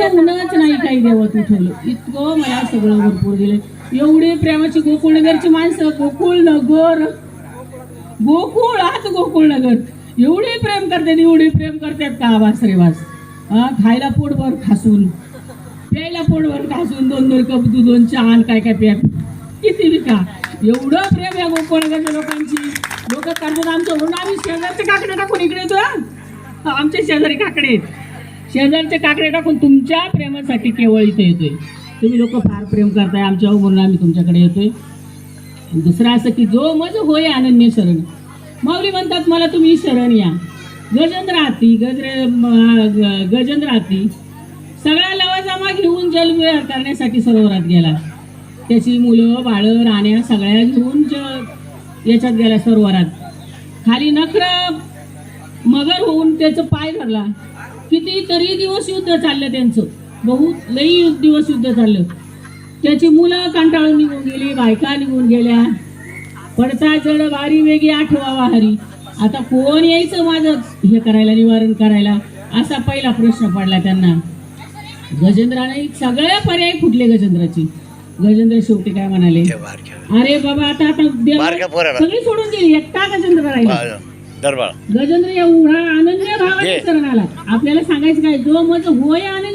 उन्हाच नाही काही देवत उठवलं, इतकं मला सगळं भरपूर दिलं. एवढी प्रेमाची गोकुळनगरची माणसं, गोकुळनगर, गोकुळ आत गोकुळनगर एवढी प्रेम करतात, एवढी प्रेम करतात का वास रे वास. खायला पोटभर खासून, प्यायला पोटभर खासून, 2-2 कप दूध, 2 चहा, काय काय प्या, किती विका. एवढं प्रेम या गोकुळनगरच्या लोकांची. लोक करतात आमचं म्हणून आम्ही शेजारचे काकडे टाकून इकडे येतो. आमचे शेजारी काकडे आहेत, शेजारचे काकडे टाकून तुमच्या प्रेमासाठी केवळ इथे येतोय. तुम्ही लोक फार प्रेम करताय आमच्यावर म्हणून आम्ही तुमच्याकडे येतोय. दुसरं असं की जो मज होय अनन्य शरण, माऊली म्हणतात मला तुम्ही शरण या. गजेंद्र हाती गजेंद्र हाती सगळा लवाजमा घेऊन जलविहार करण्यासाठी सरोवरात गेला. त्याची मुलं बाळं राण्या सगळ्या घेऊन याच्यात गेला सरोवरात. खाली नखर मगर होऊन त्याचं पाय धरला. कितीतरी दिवस युद्ध चाललं त्यांचं, बहुत लई दिवस युद्ध चाललं. त्याची मुलं कंटाळून निघून गेली, बायका निघून गेल्या. पडता जड वारी वेगळी आठवावा हरी. आता कोण यायचं माझं हे करायला, निवारण करायला, असा पहिला प्रश्न पडला त्यांना. गजेंद्राने सगळे पर्याय फुटले गजेंद्राची. गजेंद्र शेवटी काय म्हणाले, अरे बाबा आता सगळी सोडून दिली, एकटा गजेंद्र राहिला. गजेंद्र एवढा अनन्य भावाने शरण आला. आपल्याला सांगायचं काय, जो मज होय आनंद